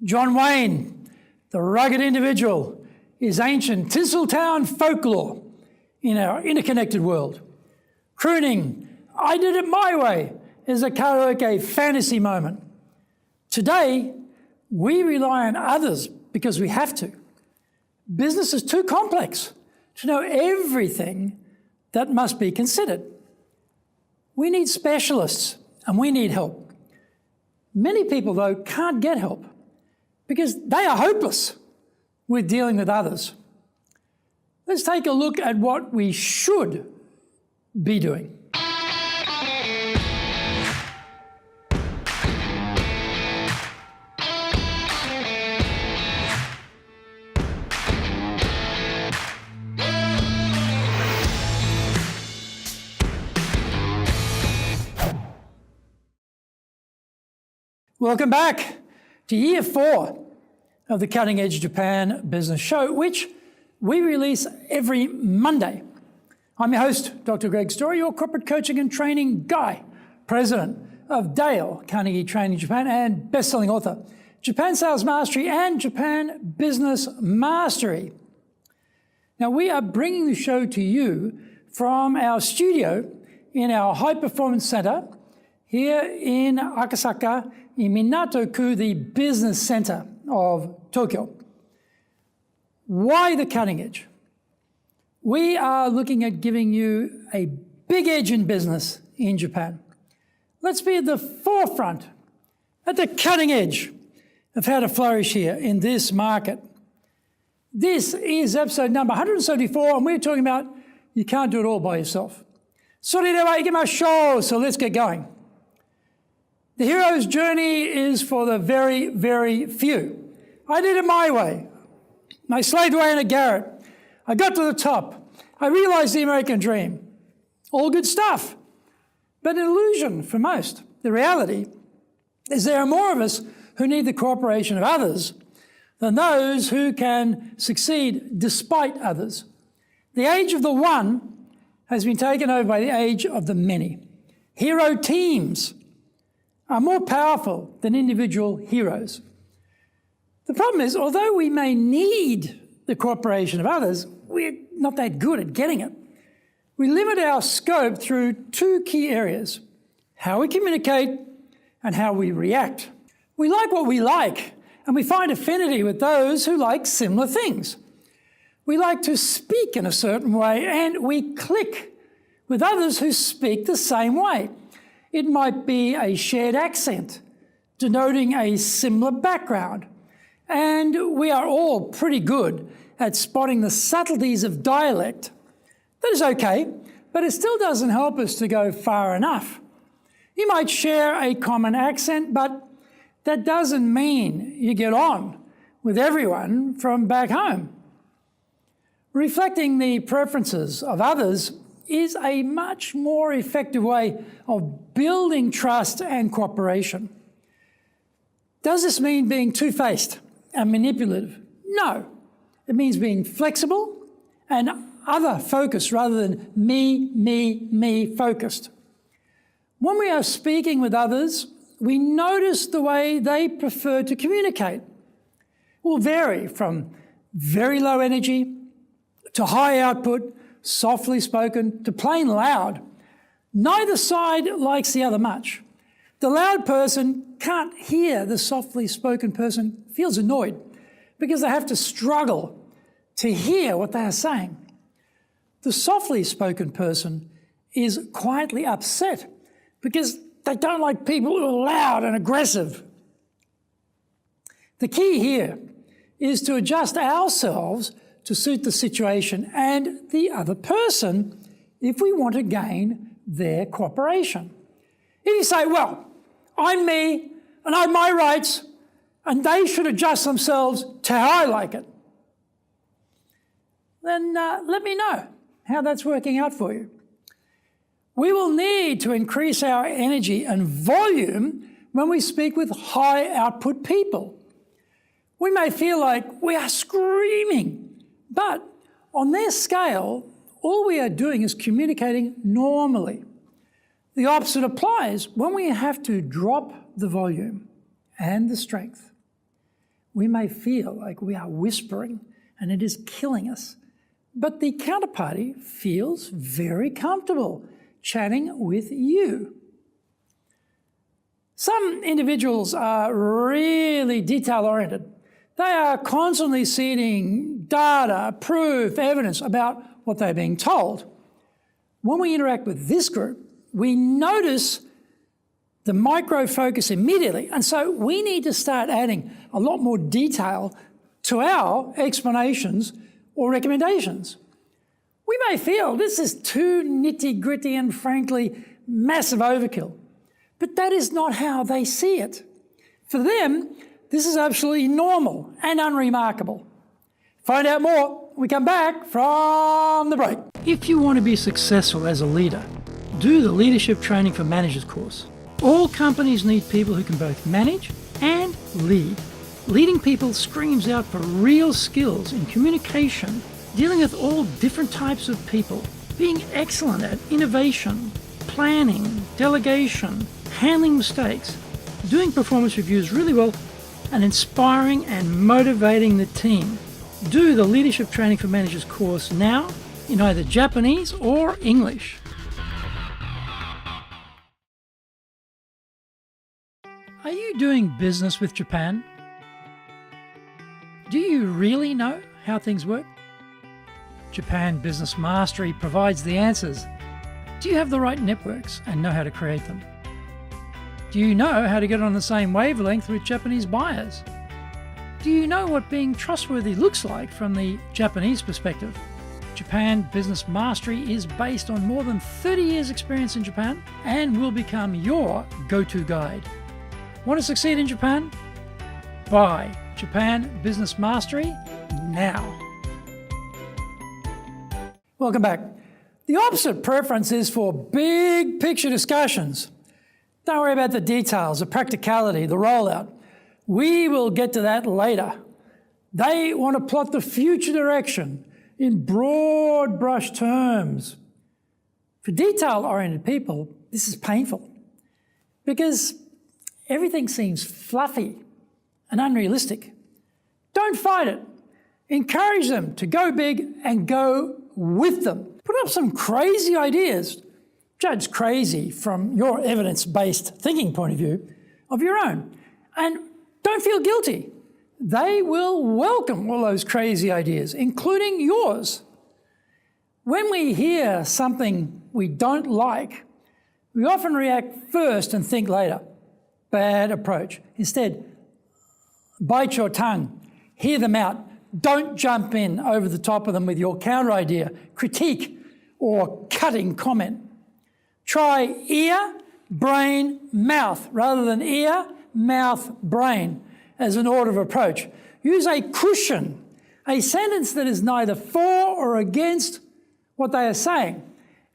John Wayne, the rugged individual, is ancient Tinseltown folklore in our interconnected world. Crooning, I did it my way, is a karaoke fantasy moment. Today, we rely on others because we have to. Business is too complex to know everything that must be considered. We need specialists and we need help. Many people, though, can't get help because they are hopeless with dealing with others. Let's take a look at what we should be doing. Welcome back to Year 4 of the Cutting Edge Japan Business Show, which we release every Monday. I'm your host, Dr. Greg Story, your corporate coaching and training guy, president of Dale Carnegie Training Japan and best-selling author, Japan Sales Mastery and Japan Business Mastery. Now, we are bringing the show to you from our studio in our High Performance Center here in Akasaka, in Minato-ku, the business center of Tokyo. Why the cutting edge? We are looking at giving you a big edge in business in Japan. Let's be at the forefront, at the cutting edge of how to flourish here in this market. This is episode number 174, and we're talking about you can't do it all by yourself. So let's get going. The hero's journey is for the very, very few. I did it my way. I slaved away in a garret. I got to the top. I realized the American dream. All good stuff, but an illusion for most. The reality is there are more of us who need the cooperation of others than those who can succeed despite others. The age of the one has been taken over by the age of the many. Hero teams are more powerful than individual heroes. The problem is, although we may need the cooperation of others, we're not that good at getting it. We limit our scope through two key areas: how we communicate and how we react. We like what we like, and we find affinity with those who like similar things. We like to speak in a certain way, and we click with others who speak the same way. It might be a shared accent, denoting a similar background. And we are all pretty good at spotting the subtleties of dialect. That is okay, but it still doesn't help us to go far enough. You might share a common accent, but that doesn't mean you get on with everyone from back home. Reflecting the preferences of others is a much more effective way of building trust and cooperation. Does this mean being two-faced and manipulative? No. It means being flexible and other-focused rather than me focused. When we are speaking with others, we notice the way they prefer to communicate. It will vary from very low energy to high output, softly spoken, to plain loud. Neither side likes the other much. The loud person can't hear the softly spoken person, feels annoyed because they have to struggle to hear what they are saying. The softly spoken person is quietly upset because they don't like people who are loud and aggressive. The key here is to adjust ourselves to suit the situation and the other person if we want to gain their cooperation. If you say, well, I'm me and I have my rights and they should adjust themselves to how I like it, then let me know how that's working out for you. We will need to increase our energy and volume when we speak with high output people. We may feel like we are screaming, but on their scale, all we are doing is communicating normally. The opposite applies when we have to drop the volume and the strength. we may feel like we are whispering and it is killing us. But the counterparty feels very comfortable chatting with you. Some individuals are really detail-oriented. They are constantly seeking data, proof, evidence about what they're being told. When we interact with this group, we notice the micro-focus immediately, and so we need to start adding a lot more detail to our explanations or recommendations. We may feel this is too nitty-gritty and frankly massive overkill, but that is not how they see it. For them, this is absolutely normal and unremarkable. Find out more when we come back from the break. If you want to be successful as a leader, do the Leadership Training for Managers course. All companies need people who can both manage and lead. Leading people screams out for real skills in communication, dealing with all different types of people, being excellent at innovation, planning, delegation, handling mistakes, doing performance reviews really well, and inspiring and motivating the team. Do the Leadership Training for Managers course now in either Japanese or English. Are you doing business with Japan? Do you really know how things work? Japan Business Mastery provides the answers. Do you have the right networks and know how to create them? Do you know how to get on the same wavelength with Japanese buyers? Do you know what being trustworthy looks like from the Japanese perspective? Japan Business Mastery is based on more than 30 years' experience in Japan and will become your go-to guide. Want to succeed in Japan? Buy Japan Business Mastery now. Welcome back. The opposite preference is for big picture discussions. Don't worry about the details, the practicality, the rollout. We will get to that later. They want to plot the future direction in broad brush terms. For detail-oriented people, this is painful because everything seems fluffy and unrealistic. Don't fight it. Encourage them to go big and go with them. Put up some crazy ideas. Judge crazy from your evidence-based thinking point of view of your own. And don't feel guilty. They will welcome all those crazy ideas, including yours. When we hear something we don't like, we often react first and think later. Bad approach. Instead, bite your tongue, hear them out. Don't jump in over the top of them with your counter idea, critique, or cutting comment. Try ear, brain, mouth, rather than ear, mouth, brain as an order of approach. Use a cushion, a sentence that is neither for or against what they are saying.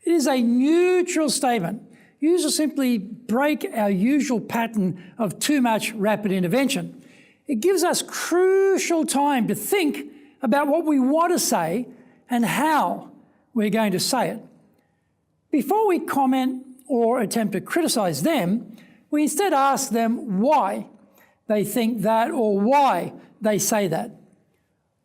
It is a neutral statement. Use to simply break our usual pattern of too much rapid intervention. It gives us crucial time to think about what we want to say and how we're going to say it. Before we comment or attempt to criticize them, we instead ask them why they think that or why they say that.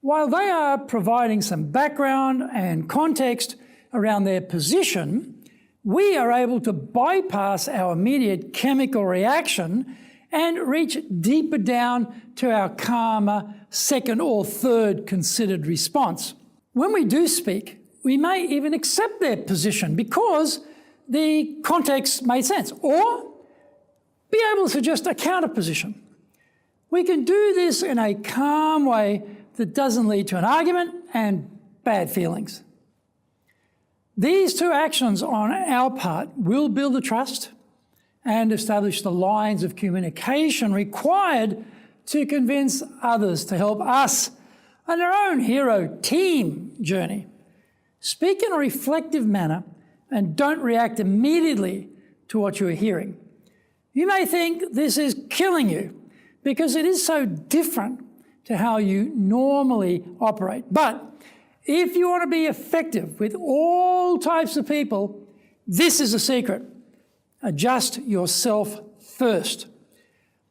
While they are providing some background and context around their position, we are able to bypass our immediate chemical reaction and reach deeper down to our calmer second or third considered response. When we do speak, we may even accept their position because the context made sense, or be able to suggest a counter position. We can do this in a calm way that doesn't lead to an argument and bad feelings. These two actions on our part will build the trust and establish the lines of communication required to convince others to help us on our own hero team journey. Speak in a reflective manner and don't react immediately to what you are hearing. You may think this is killing you because it is so different to how you normally operate. But if you want to be effective with all types of people, this is a secret. Adjust yourself first.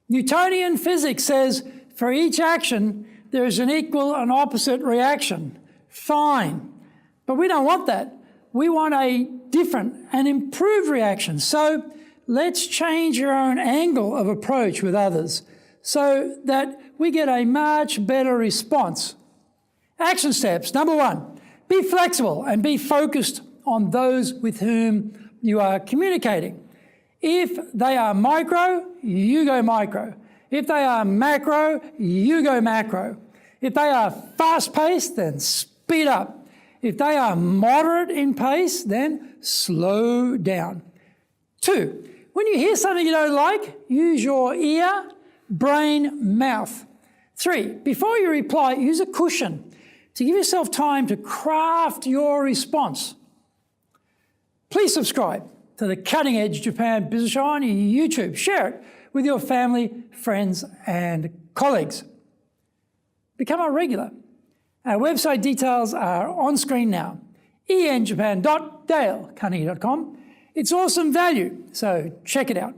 Newtonian physics says for each action, there is an equal and opposite reaction. Fine. But we don't want that. We want a different and improved reaction. So let's change your own angle of approach with others so that we get a much better response. Action steps. Number 1, be flexible and be focused on those with whom you are communicating. If they are micro, you go micro. If they are macro, you go macro. If they are fast-paced, then speed up. If they are moderate in pace, then slow down. 2, when you hear something you don't like, use your ear, brain, mouth. 3, before you reply, use a cushion to give yourself time to craft your response. Please subscribe to the Cutting Edge Japan Business Show on YouTube. Share it with your family, friends, and colleagues. Become a regular. Our website details are on screen now. enjapan.dalecarnegie.com. It's awesome value, so check it out.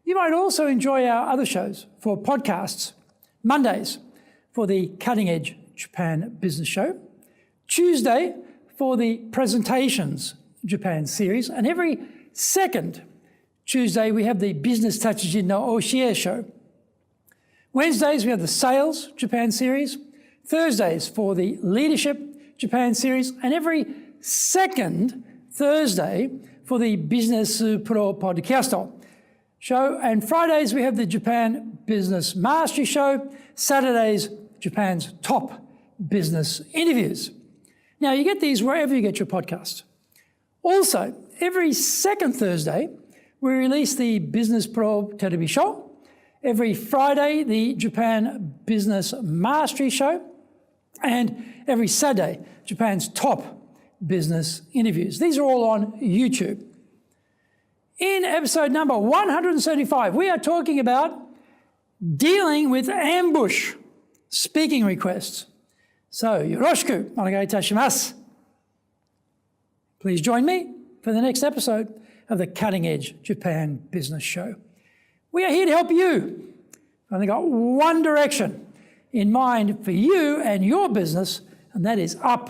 You might also enjoy our other shows for podcasts. Mondays for the Cutting Edge Japan Business Show. Tuesday for the Presentations Japan series. And every second Tuesday we have the Business Tachijin no Oshie show. Wednesdays we have the Sales Japan series. Thursdays for the Leadership Japan series. And every second Thursday for the Business Pro Podcast show. And Fridays we have the Japan Business Mastery show. Saturdays, Japan's top business interviews. Now, you get these wherever you get your podcast. Also, every second Thursday, we release the Business Pro Television show. Every Friday, the Japan Business Mastery show. And every Saturday, Japan's top business interviews. These are all on YouTube. In episode number 135, we are talking about dealing with ambush speaking requests. So, yoroshiku onegai itashimasu. Please join me for the next episode of the Cutting Edge Japan Business Show. We are here to help you. I've only got one direction in mind for you and your business, and that is up.